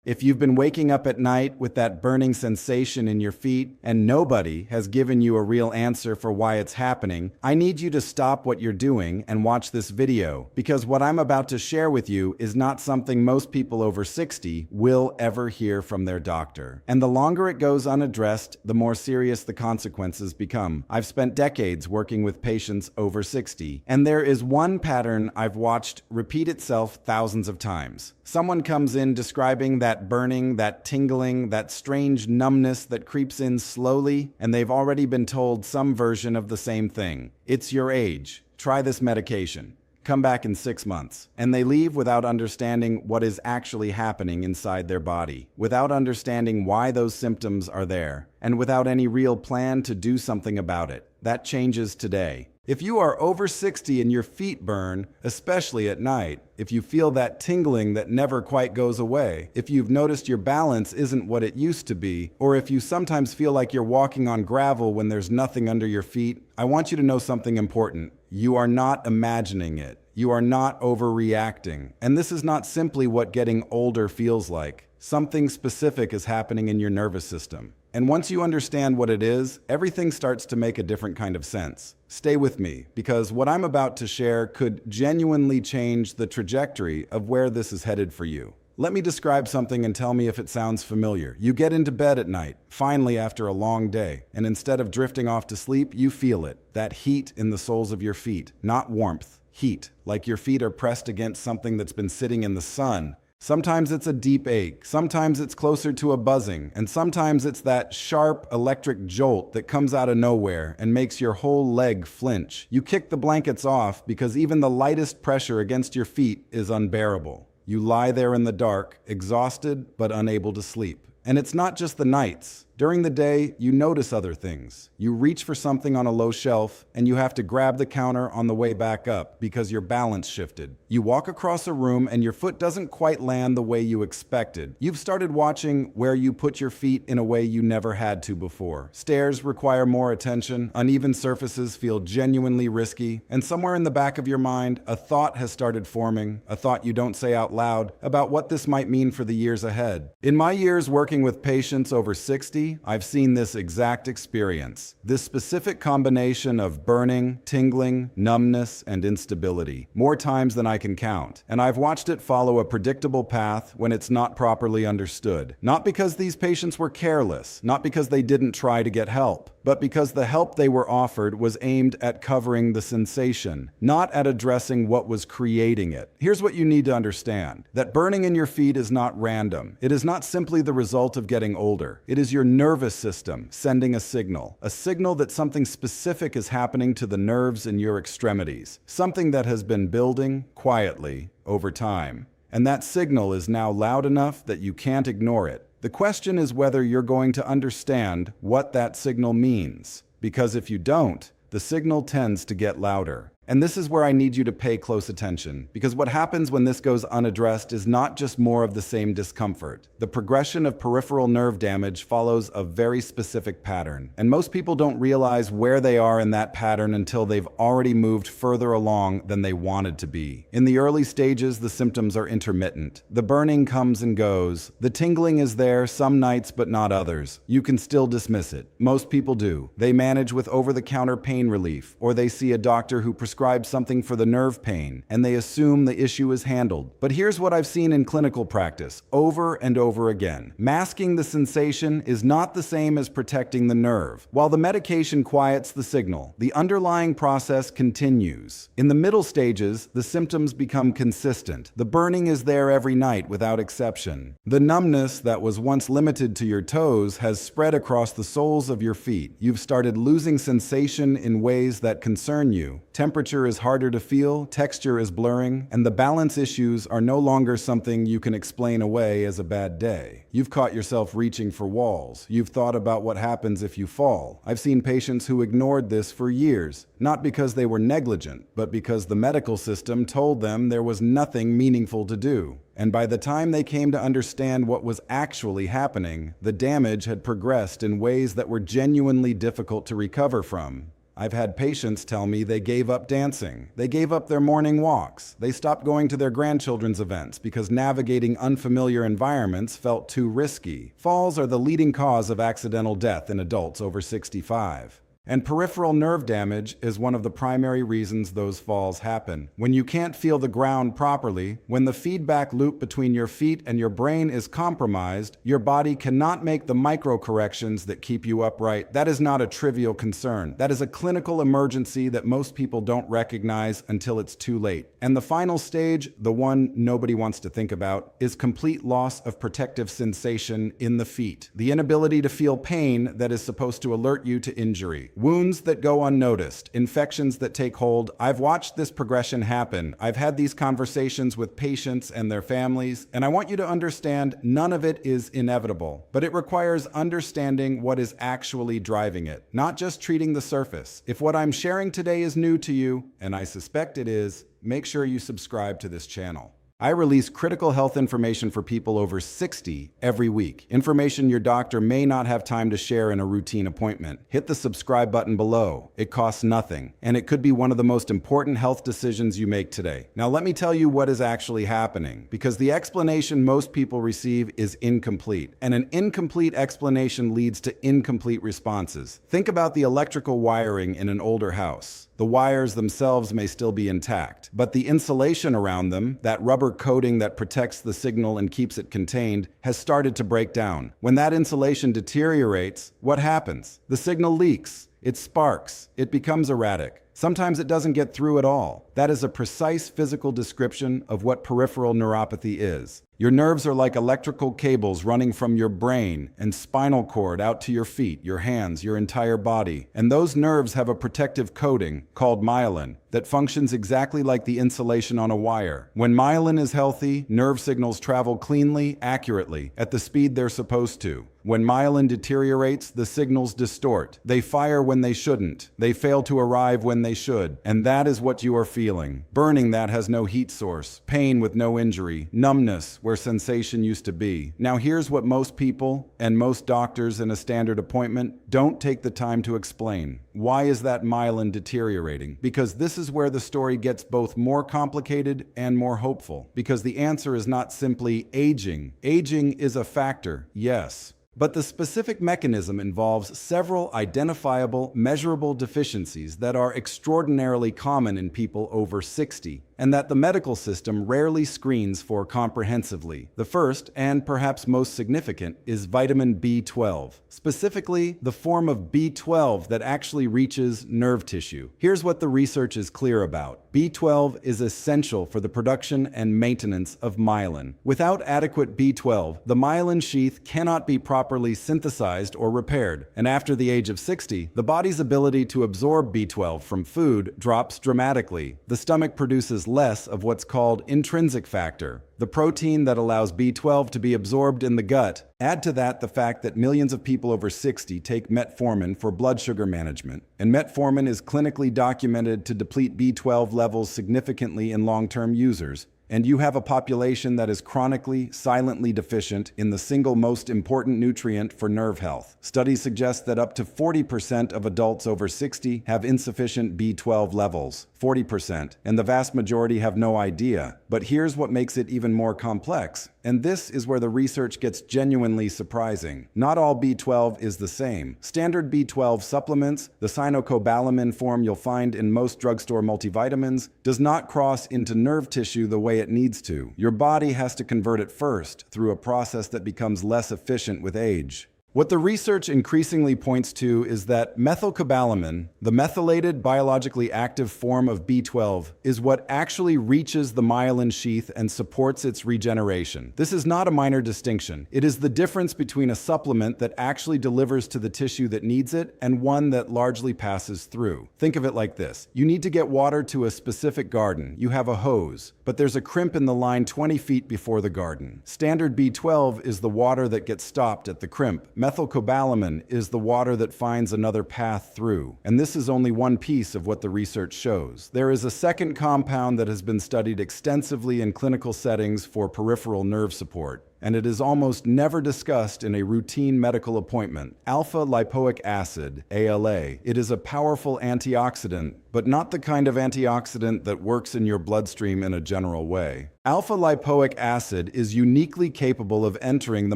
If you've been waking up at night with that burning sensation in your feet and nobody has given you a real answer for why it's happening, I need you to stop what you're doing and watch this video, because what I'm about to share with you is not something most people over 60 will ever hear from their doctor. And the longer it goes unaddressed, the more serious the consequences become. I've spent decades working with patients over 60, and there is one pattern I've watched repeat itself thousands of times. Someone comes in describing that burning, that tingling, that strange numbness that creeps in slowly, and they've already been told some version of the same thing. It's your age. Try this medication. Come back in 6 months. And they leave without understanding what is actually happening inside their body, without understanding why those symptoms are there, and without any real plan to do something about it. That changes today. If you are over 60 and your feet burn, especially at night, if you feel that tingling that never quite goes away, if you've noticed your balance isn't what it used to be, or if you sometimes feel like you're walking on gravel when there's nothing under your feet, I want you to know something important. You are not imagining it. You are not overreacting. And this is not simply what getting older feels like. Something specific is happening in your nervous system. And once you understand what it is, everything starts to make a different kind of sense. Stay with me, because what I'm about to share could genuinely change the trajectory of where this is headed for you. Let me describe something and tell me if it sounds familiar. You get into bed at night, finally after a long day, and instead of drifting off to sleep, you feel it. That heat in the soles of your feet. Not warmth, heat, like your feet are pressed against something that's been sitting in the sun. Sometimes it's a deep ache, sometimes it's closer to a buzzing, and sometimes it's that sharp electric jolt that comes out of nowhere and makes your whole leg flinch. You kick the blankets off because even the lightest pressure against your feet is unbearable. You lie there in the dark, exhausted but unable to sleep. And it's not just the nights. During the day, you notice other things. You reach for something on a low shelf, and you have to grab the counter on the way back up because your balance shifted. You walk across a room, and your foot doesn't quite land the way you expected. You've started watching where you put your feet in a way you never had to before. Stairs require more attention, uneven surfaces feel genuinely risky, and somewhere in the back of your mind, a thought has started forming, a thought you don't say out loud, about what this might mean for the years ahead. In my years working with patients over 60, I've seen this exact experience. This specific combination of burning, tingling, numbness, and instability. More times than I can count. And I've watched it follow a predictable path when it's not properly understood. Not because these patients were careless, not because they didn't try to get help, but because the help they were offered was aimed at covering the sensation, not at addressing what was creating it. Here's what you need to understand. That burning in your feet is not random. It is not simply the result of getting older. It is your nervous system sending a signal that something specific is happening to the nerves in your extremities, something that has been building quietly over time. And that signal is now loud enough that you can't ignore it. The question is whether you're going to understand what that signal means, because if you don't, the signal tends to get louder. And this is where I need you to pay close attention, because what happens when this goes unaddressed is not just more of the same discomfort. The progression of peripheral nerve damage follows a very specific pattern, and most people don't realize where they are in that pattern until they've already moved further along than they wanted to be. In the early stages, the symptoms are intermittent. The burning comes and goes. The tingling is there some nights but not others. You can still dismiss it. Most people do. They manage with over-the-counter pain relief, or they see a doctor who prescribes something for the nerve pain, and they assume the issue is handled. But here's what I've seen in clinical practice, over and over again. Masking the sensation is not the same as protecting the nerve. While the medication quiets the signal, the underlying process continues. In the middle stages, the symptoms become consistent. The burning is there every night without exception. The numbness that was once limited to your toes has spread across the soles of your feet. You've started losing sensation in ways that concern you. Temperature is harder to feel, texture is blurring, and the balance issues are no longer something you can explain away as a bad day. You've caught yourself reaching for walls. You've thought about what happens if you fall. I've seen patients who ignored this for years, not because they were negligent, but because the medical system told them there was nothing meaningful to do. And by the time they came to understand what was actually happening, the damage had progressed in ways that were genuinely difficult to recover from. I've had patients tell me they gave up dancing. They gave up their morning walks. They stopped going to their grandchildren's events because navigating unfamiliar environments felt too risky. Falls are the leading cause of accidental death in adults over 65. And peripheral nerve damage is one of the primary reasons those falls happen. When you can't feel the ground properly, when the feedback loop between your feet and your brain is compromised, your body cannot make the micro-corrections that keep you upright. That is not a trivial concern. That is a clinical emergency that most people don't recognize until it's too late. And the final stage, the one nobody wants to think about, is complete loss of protective sensation in the feet. The inability to feel pain that is supposed to alert you to injury. Wounds that go unnoticed, infections that take hold. I've watched this progression happen. I've had these conversations with patients and their families, and I want you to understand none of it is inevitable, but it requires understanding what is actually driving it, not just treating the surface. If what I'm sharing today is new to you, and I suspect it is, make sure you subscribe to this channel. I release critical health information for people over 60 every week. Information your doctor may not have time to share in a routine appointment. Hit the subscribe button below. It costs nothing, and it could be one of the most important health decisions you make today. Now let me tell you what is actually happening, because the explanation most people receive is incomplete, and an incomplete explanation leads to incomplete responses. Think about the electrical wiring in an older house. The wires themselves may still be intact, but the insulation around them, that rubber coating that protects the signal and keeps it contained, has started to break down. When that insulation deteriorates, what happens? The signal leaks, it sparks, it becomes erratic. Sometimes it doesn't get through at all. That is a precise physical description of what peripheral neuropathy is. Your nerves are like electrical cables running from your brain and spinal cord out to your feet, your hands, your entire body. And those nerves have a protective coating called myelin that functions exactly like the insulation on a wire. When myelin is healthy, nerve signals travel cleanly, accurately, at the speed they're supposed to. When myelin deteriorates, the signals distort. They fire when they shouldn't. They fail to arrive when they should. And that is what you are feeling. Burning that has no heat source. Pain with no injury. Numbness where sensation used to be. Now here's what most people, and most doctors in a standard appointment, don't take the time to explain. Why is that myelin deteriorating? Because this is where the story gets both more complicated and more hopeful. Because the answer is not simply aging. Aging is a factor, yes. But the specific mechanism involves several identifiable, measurable deficiencies that are extraordinarily common in people over 60, and that the medical system rarely screens for comprehensively. The first, and perhaps most significant, is vitamin B12. Specifically, the form of B12 that actually reaches nerve tissue. Here's what the research is clear about. B12 is essential for the production and maintenance of myelin. Without adequate B12, the myelin sheath cannot be properly synthesized or repaired, and after the age of 60, the body's ability to absorb B12 from food drops dramatically. The stomach produces less of what's called intrinsic factor, the protein that allows B12 to be absorbed in the gut. Add to that the fact that millions of people over 60 take metformin for blood sugar management, and metformin is clinically documented to deplete B12 levels significantly in long-term users. And you have a population that is chronically, silently deficient in the single most important nutrient for nerve health. Studies suggest that up to 40% of adults over 60 have insufficient B12 levels. 40%, and the vast majority have no idea. But here's what makes it even more complex, and this is where the research gets genuinely surprising. Not all B12 is the same. Standard B12 supplements, the cyanocobalamin form you'll find in most drugstore multivitamins, does not cross into nerve tissue the way it needs to. Your body has to convert it first, through a process that becomes less efficient with age. What the research increasingly points to is that methylcobalamin, the methylated biologically active form of B12, is what actually reaches the myelin sheath and supports its regeneration. This is not a minor distinction. It is the difference between a supplement that actually delivers to the tissue that needs it and one that largely passes through. Think of it like this. You need to get water to a specific garden. You have a hose, but there's a crimp in the line 20 feet before the garden. Standard B12 is the water that gets stopped at the crimp. Methylcobalamin is the water that finds another path through. And this is only one piece of what the research shows. There is a second compound that has been studied extensively in clinical settings for peripheral nerve support. and it is almost never discussed in a routine medical appointment. Alpha-lipoic acid, ALA. It is a powerful antioxidant, but not the kind of antioxidant that works in your bloodstream in a general way. Alpha-lipoic acid is uniquely capable of entering the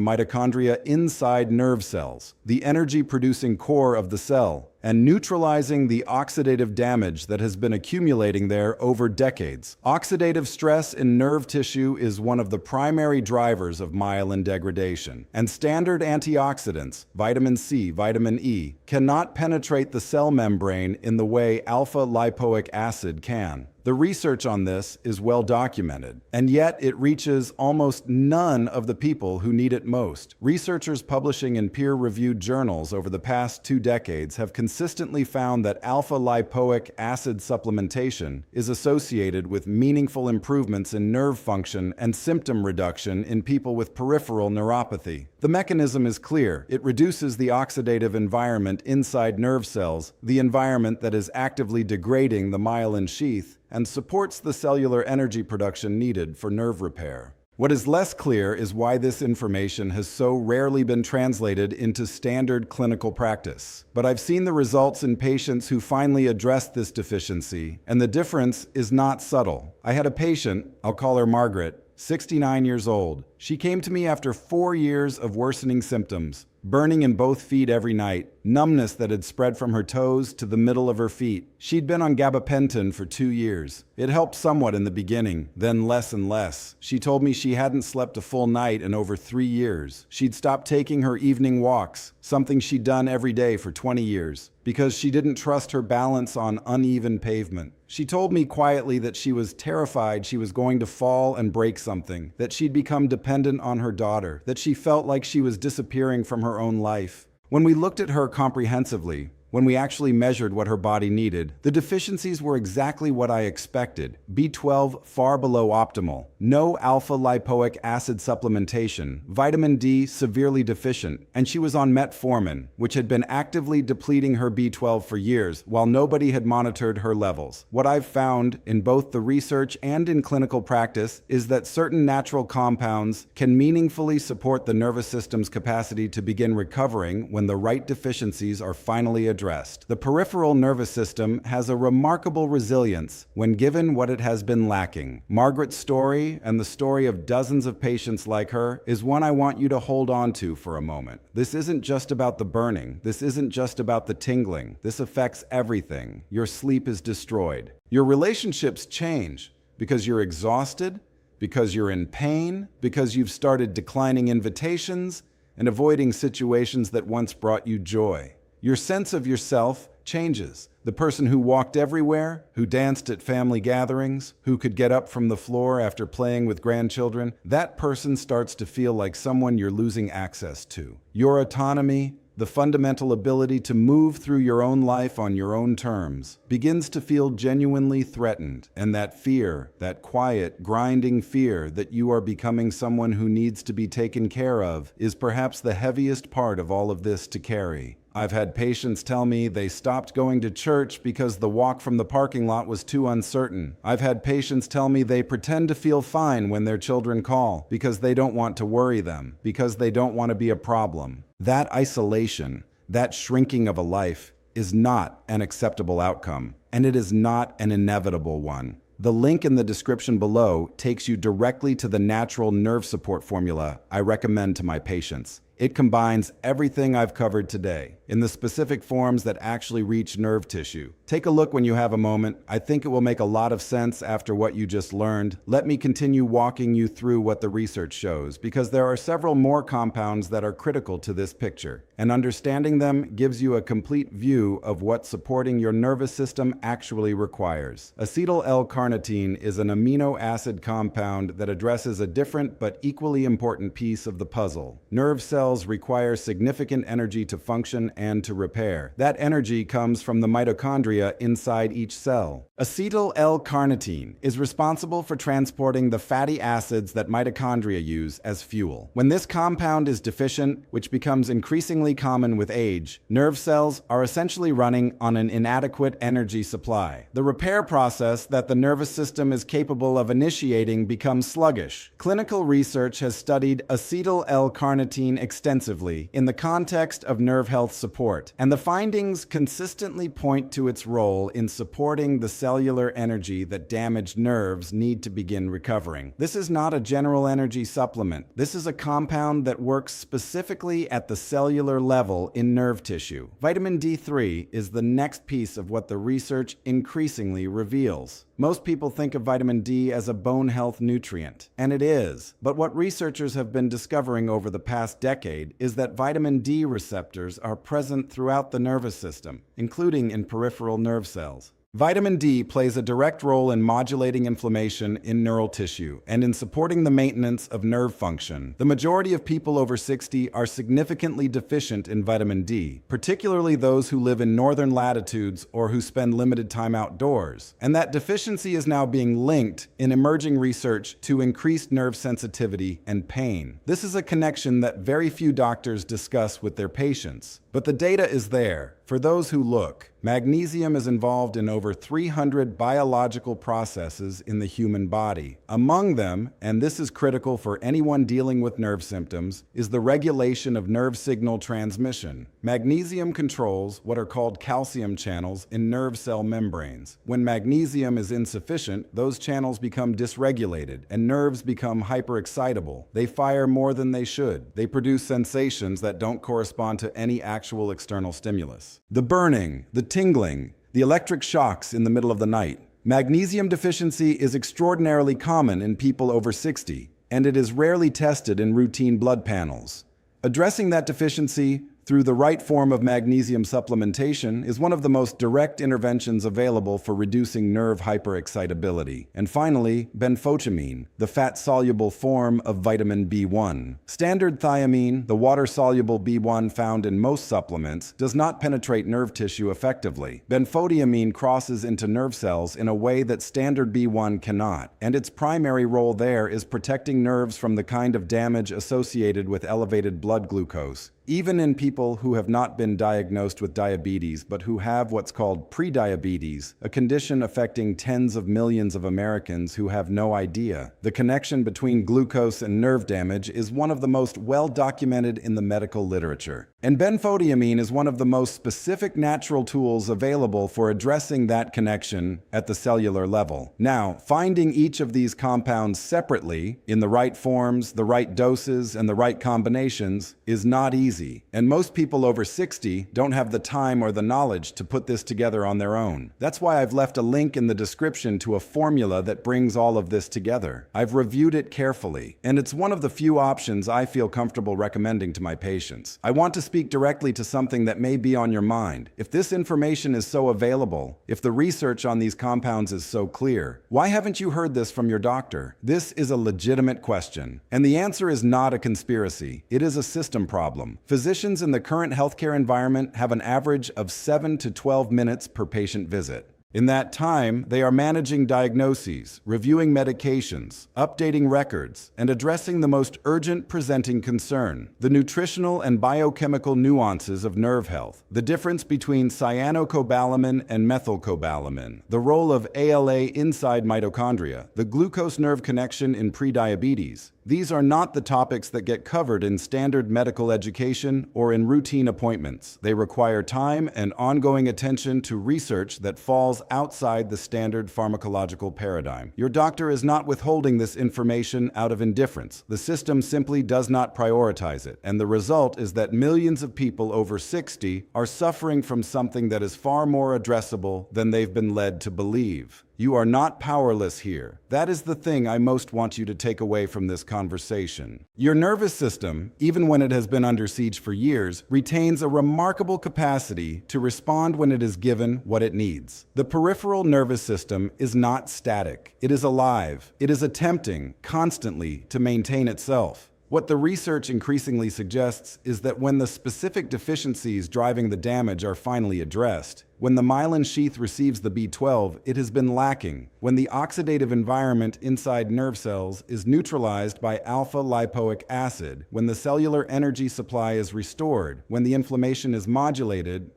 mitochondria inside nerve cells, the energy-producing core of the cell, and neutralizing the oxidative damage that has been accumulating there over decades. Oxidative stress in nerve tissue is one of the primary drivers of myelin degradation, and standard antioxidants, vitamin C, vitamin E, cannot penetrate the cell membrane in the way alpha-lipoic acid can. The research on this is well documented, and yet it reaches almost none of the people who need it most. Researchers publishing in peer-reviewed journals over the past 2 decades have consistently found that alpha-lipoic acid supplementation is associated with meaningful improvements in nerve function and symptom reduction in people with peripheral neuropathy. The mechanism is clear. It reduces the oxidative environment inside nerve cells, the environment that is actively degrading the myelin sheath, and supports the cellular energy production needed for nerve repair. What is less clear is why this information has so rarely been translated into standard clinical practice. But I've seen the results in patients who finally addressed this deficiency, and the difference is not subtle. I had a patient, I'll call her Margaret, 69 years old. She came to me after 4 years of worsening symptoms, burning in both feet every night, numbness that had spread from her toes to the middle of her feet. She'd been on gabapentin for 2 years. It helped somewhat in the beginning, then less and less. She told me she hadn't slept a full night in over 3 years. She'd stopped taking her evening walks, something she'd done every day for 20 years, because she didn't trust her balance on uneven pavement. She told me quietly that she was terrified she was going to fall and break something, that she'd become dependent on her daughter, that she felt like she was disappearing from her own life. When we looked at her comprehensively, when we actually measured what her body needed, the deficiencies were exactly what I expected. B12 far below optimal, no alpha-lipoic acid supplementation, vitamin D severely deficient, and she was on metformin, which had been actively depleting her B12 for years while nobody had monitored her levels. What I've found in both the research and in clinical practice is that certain natural compounds can meaningfully support the nervous system's capacity to begin recovering when the right deficiencies are finally addressed. The peripheral nervous system has a remarkable resilience when given what it has been lacking. Margaret's story, and the story of dozens of patients like her, is one I want you to hold on to for a moment. This isn't just about the burning. This isn't just about the tingling. This affects everything. Your sleep is destroyed. Your relationships change because you're exhausted, because you're in pain, because you've started declining invitations and avoiding situations that once brought you joy. Your sense of yourself changes. The person who walked everywhere, who danced at family gatherings, who could get up from the floor after playing with grandchildren, that person starts to feel like someone you're losing access to. Your autonomy, the fundamental ability to move through your own life on your own terms, begins to feel genuinely threatened. And that fear, that quiet, grinding fear that you are becoming someone who needs to be taken care of, is perhaps the heaviest part of all of this to carry. I've had patients tell me they stopped going to church because the walk from the parking lot was too uncertain. I've had patients tell me they pretend to feel fine when their children call because they don't want to worry them, because they don't want to be a problem. That isolation, that shrinking of a life, is not an acceptable outcome, and it is not an inevitable one. The link in the description below takes you directly to the natural nerve support formula I recommend to my patients. It combines everything I've covered today in the specific forms that actually reach nerve tissue. Take a look when you have a moment. I think it will make a lot of sense after what you just learned. Let me continue walking you through what the research shows, because there are several more compounds that are critical to this picture, and understanding them gives you a complete view of what supporting your nervous system actually requires. Acetyl L-carnitine is an amino acid compound that addresses a different but equally important piece of the puzzle. Nerve cells require significant energy to function and to repair. That energy comes from the mitochondria inside each cell. Acetyl L-carnitine is responsible for transporting the fatty acids that mitochondria use as fuel. When this compound is deficient, which becomes increasingly common with age, nerve cells are essentially running on an inadequate energy supply. The repair process that the nervous system is capable of initiating becomes sluggish. Clinical research has studied acetyl L-carnitine extensively in the context of nerve health support, and the findings consistently point to its role in supporting the cellular energy that damaged nerves need to begin recovering. This is not a general energy supplement. This is a compound that works specifically at the cellular level in nerve tissue. Vitamin D3 is the next piece of what the research increasingly reveals. Most people think of vitamin D as a bone health nutrient, and it is. But what researchers have been discovering over the past decade is that vitamin D receptors are present throughout the nervous system, including in peripheral nerve cells. Vitamin D plays a direct role in modulating inflammation in neural tissue and in supporting the maintenance of nerve function. The majority of people over 60 are significantly deficient in vitamin D, particularly those who live in northern latitudes or who spend limited time outdoors. And that deficiency is now being linked in emerging research to increased nerve sensitivity and pain. This is a connection that very few doctors discuss with their patients. But the data is there. For those who look, magnesium is involved in over 300 biological processes in the human body. Among them, and this is critical for anyone dealing with nerve symptoms, is the regulation of nerve signal transmission. Magnesium controls what are called calcium channels in nerve cell membranes. When magnesium is insufficient, those channels become dysregulated and nerves become hyperexcitable. They fire more than they should. They produce sensations that don't correspond to any actual external stimulus. The burning, the tingling, the electric shocks in the middle of the night. Magnesium deficiency is extraordinarily common in people over 60, and it is rarely tested in routine blood panels. Addressing that deficiency through the right form of magnesium supplementation is one of the most direct interventions available for reducing nerve hyperexcitability. And finally, benfotiamine, the fat-soluble form of vitamin B1. Standard thiamine, the water-soluble B1 found in most supplements, does not penetrate nerve tissue effectively. Benfotiamine crosses into nerve cells in a way that standard B1 cannot, and its primary role there is protecting nerves from the kind of damage associated with elevated blood glucose. Even in people who have not been diagnosed with diabetes but who have what's called prediabetes, a condition affecting tens of millions of Americans who have no idea. The connection between glucose and nerve damage is one of the most well documented in the medical literature. And benfotiamine is one of the most specific natural tools available for addressing that connection at the cellular level. Now, finding each of these compounds separately, in the right forms, the right doses, and the right combinations, is not easy. And most people over 60 don't have the time or the knowledge to put this together on their own. That's why I've left a link in the description to a formula that brings all of this together. I've reviewed it carefully, and it's one of the few options I feel comfortable recommending to my patients. I want to speak directly to something that may be on your mind. If this information is so available, if the research on these compounds is so clear, why haven't you heard this from your doctor? This is a legitimate question, and the answer is not a conspiracy. It is a system problem. Physicians in the current healthcare environment have an average of 7 to 12 minutes per patient visit. In that time, they are managing diagnoses, reviewing medications, updating records, and addressing the most urgent presenting concern, the nutritional and biochemical nuances of nerve health, the difference between cyanocobalamin and methylcobalamin, the role of ALA inside mitochondria, the glucose-nerve connection in prediabetes. These are not the topics that get covered in standard medical education or in routine appointments. They require time and ongoing attention to research that falls outside the standard pharmacological paradigm. Your doctor is not withholding this information out of indifference. The system simply does not prioritize it, and the result is that millions of people over 60 are suffering from something that is far more addressable than they've been led to believe. You are not powerless here. That is the thing I most want you to take away from this conversation. Your nervous system, even when it has been under siege for years, retains a remarkable capacity to respond when it is given what it needs. The peripheral nervous system is not static. It is alive. It is attempting constantly to maintain itself. What the research increasingly suggests is that when the specific deficiencies driving the damage are finally addressed, when the myelin sheath receives the B12 it has been lacking, when the oxidative environment inside nerve cells is neutralized by alpha-lipoic acid, when the cellular energy supply is restored, when the inflammation is modulated,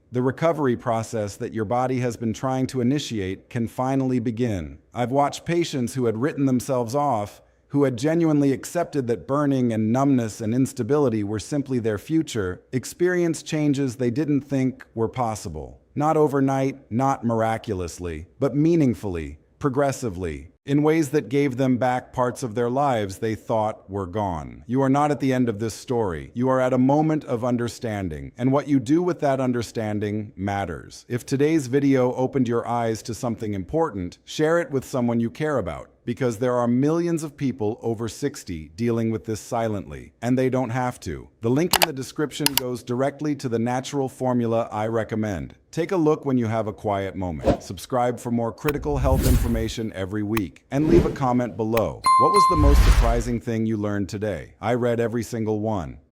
the recovery process that your body has been trying to initiate can finally begin. I've watched patients who had written themselves off, who had genuinely accepted that burning and numbness and instability were simply their future, experience changes they didn't think were possible. Not overnight, not miraculously, but meaningfully, progressively, in ways that gave them back parts of their lives they thought were gone. You are not at the end of this story. You are at a moment of understanding, and what you do with that understanding matters. If today's video opened your eyes to something important, share it with someone you care about, because there are millions of people over 60 dealing with this silently, and they don't have to. The link in the description goes directly to the natural formula I recommend. Take a look when you have a quiet moment. Subscribe for more critical health information every week, and leave a comment below. What was the most surprising thing you learned today? I read every single one.